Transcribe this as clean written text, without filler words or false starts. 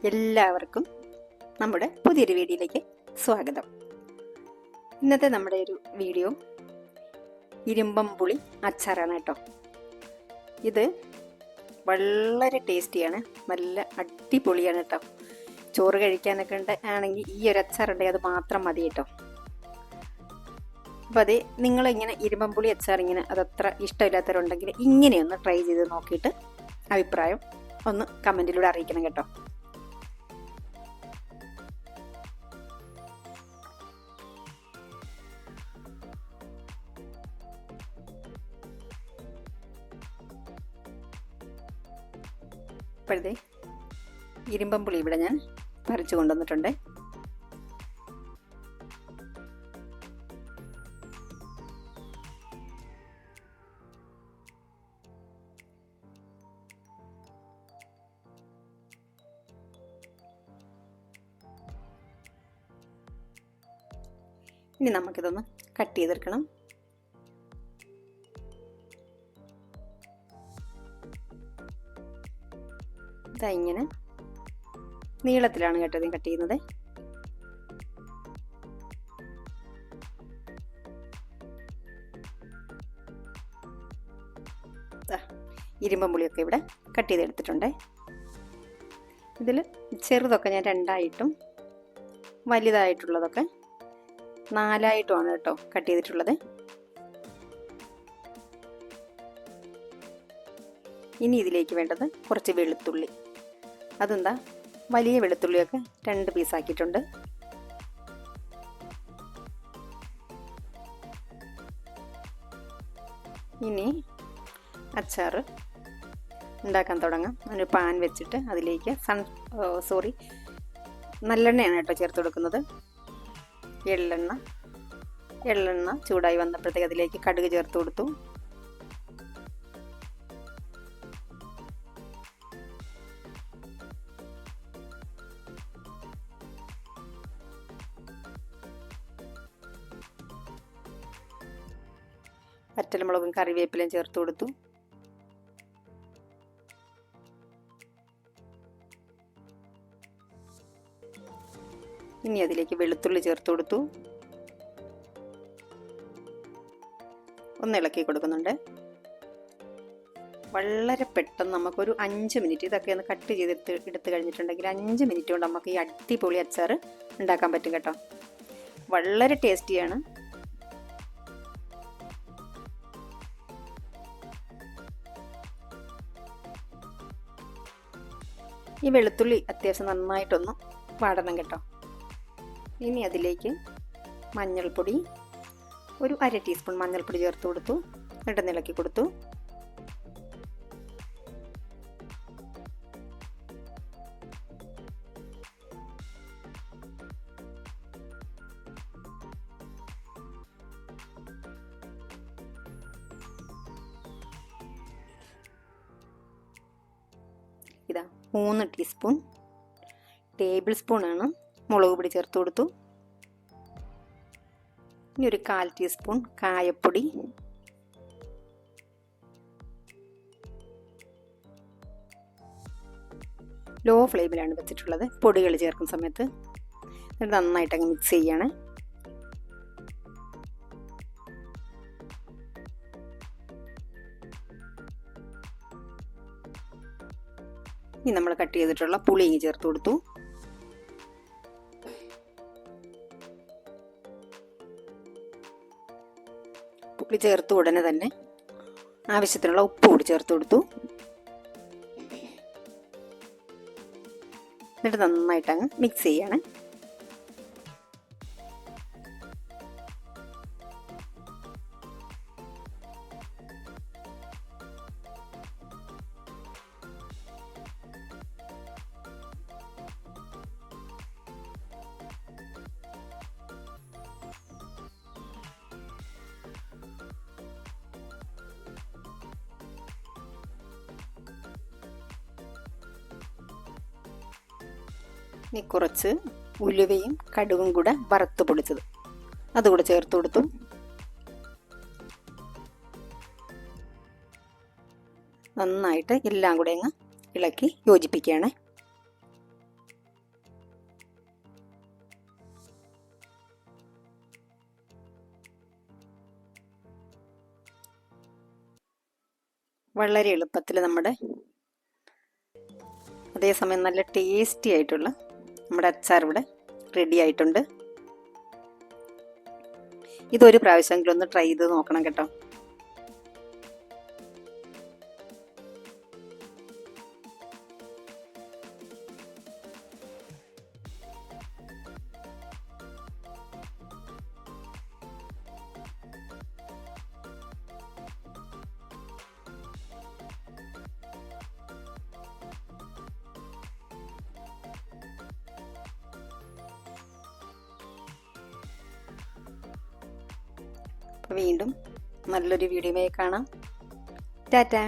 എല്ലാവർക്കും നമ്മുടെ പുതിയൊരു വീഡിയോയിലേക്ക് സ്വാഗതം. ഇന്നത്തെ നമ്മുടെ ഒരു വീഡിയോ ഇരുമ്പമ്പുളി അച്ചാറാണ് കേട്ടോ. ഇത് വളരെ ടേസ്റ്റിയാണ്, നല്ല അടിപൊളിയാണ് കേട്ടോ. ചോറ് കഴിക്കാനൊക്കെ ആണെങ്കിൽ ഈ ഒരു അച്ചാറുണ്ടെങ്കിൽ അത് മാത്രം മതി കേട്ടോ. അപ്പോൾ അതെ, നിങ്ങളിങ്ങനെ ഇരുമ്പമ്പുളി അച്ചാർ ഇങ്ങനെ അതത്ര ഇഷ്ടമില്ലാത്തവരുണ്ടെങ്കിൽ ഇങ്ങനെയൊന്ന് ട്രൈ ചെയ്ത് നോക്കിയിട്ട് അഭിപ്രായം ഒന്ന് കമൻറ്റിലൂടെ അറിയിക്കണം കേട്ടോ. ഇപ്പോഴത്തെ ഇരുമ്പമ്പുളി ഇവിടെ ഞാൻ പറിച്ചു കൊണ്ടുവന്നിട്ടുണ്ട്. ഇനി നമുക്കിതൊന്ന് കട്ട് ചെയ്തെടുക്കണം. ഇങ്ങനെ നീളത്തിലാണ് കേട്ടോ ഇത് കട്ട് ചെയ്യുന്നത്. ഇരുമ്പമ്പുളിയൊക്കെ ഇവിടെ കട്ട് ചെയ്തെടുത്തിട്ടുണ്ട്. ഇതിൽ ചെറുതൊക്കെ ഞാൻ രണ്ടായിട്ടും വലുതായിട്ടുള്ളതൊക്കെ നാലായിട്ടുമാണ് കേട്ടോ കട്ട് ചെയ്തിട്ടുള്ളത്. ഇനി ഇതിലേക്ക് വേണ്ടത് കുറച്ച് വെളുത്തുള്ളി. അതെന്താ, വലിയ വെളുത്തുള്ളിയൊക്കെ 2 പീസാക്കിയിട്ടുണ്ട്. ഇനി അച്ചാർ ഉണ്ടാക്കാൻ തുടങ്ങാം. ഒരു പാൻ വെച്ചിട്ട് അതിലേക്ക് നല്ലെണ്ണയാണ് കേട്ടോ ചേർത്ത് കൊടുക്കുന്നത്. എള്ളെണ്ണ ചൂടായി വന്നപ്പോഴത്തേക്ക് അതിലേക്ക് കടുക് ചേർത്ത് കൊടുത്തു. വറ്റൽമുളകും കറിവേപ്പിലയും ചേർത്ത് കൊടുത്തു. ഇനി അതിലേക്ക് വെളുത്തുള്ളി ചേർത്ത് കൊടുത്തു. ഒന്ന് ഇളക്കി കൊടുക്കുന്നുണ്ട്. വളരെ പെട്ടെന്ന് നമുക്കൊരു 5 മിനിറ്റ് ഇതൊക്കെ ഒന്ന് കട്ട് എടുത്ത് കഴിഞ്ഞിട്ടുണ്ടെങ്കിൽ 5 മിനിറ്റ് കൊണ്ട് നമുക്ക് ഈ അടിപൊളി അച്ചാർ ഉണ്ടാക്കാൻ പറ്റും കേട്ടോ. വളരെ ടേസ്റ്റിയാണ്. ഈ വെളുത്തുള്ളി അത്യാവശ്യം നന്നായിട്ടൊന്ന് വാടണം കേട്ടോ. ഇനി അതിലേക്ക് മഞ്ഞൾപ്പൊടി, ഒരു 1/2 ടീസ്പൂൺ മഞ്ഞൾപ്പൊടി ചേർത്ത് കൊടുത്തു. എന്നിട്ട് ഇളക്കി കൊടുത്തു. ഇതാ 3 ടീസ്പൂൺ ടേബിൾ സ്പൂണാണ് മുളക് പൊടി ചേർത്ത് കൊടുത്തു. ഇനി ഒരു 1/4 ടീസ്പൂൺ കായപ്പൊടി, ലോ ഫ്ലെയിമിലാണ് വെച്ചിട്ടുള്ളത് പൊടികൾ ചേർക്കുന്ന സമയത്ത്. എന്നിട്ട് നന്നായിട്ട് അങ്ങ് മിക്സ് ചെയ്യണം. ഇനി നമ്മൾ കട്ട് ചെയ്തിട്ടുള്ള പുളി ചേർത്ത് കൊടുത്തു. പുളി ചേർത്ത് ഉടനെ തന്നെ ആവശ്യത്തിനുള്ള ഉപ്പ് കൂടി ചേർത്ത് കൊടുത്തു. എന്നിട്ട് നന്നായിട്ട് അങ്ങ് മിക്സ് ചെയ്യണം. ഇനി കുറച്ച് ഉലുവയും കടുകും കൂടെ വറുത്ത് പൊടിച്ചത് അതുകൂടെ ചേർത്ത് കൊടുത്തു. നന്നായിട്ട് എല്ലാം കൂടെ അങ്ങ് ഇളക്കി യോജിപ്പിക്കുകയാണ്. വളരെ എളുപ്പത്തിൽ നമ്മുടെ അതേസമയം നല്ല ടേസ്റ്റി ആയിട്ടുള്ള നമ്മുടെ അച്ചാർ ഇവിടെ റെഡി ആയിട്ടുണ്ട്. ഇതൊരു പ്രാവശ്യമെങ്കിലും ഒന്ന് ട്രൈ ചെയ്ത് നോക്കണം കേട്ടോ. വീണ്ടും നല്ലൊരു വീഡിയോയിൽ കാണാം. ടാറ്റാ.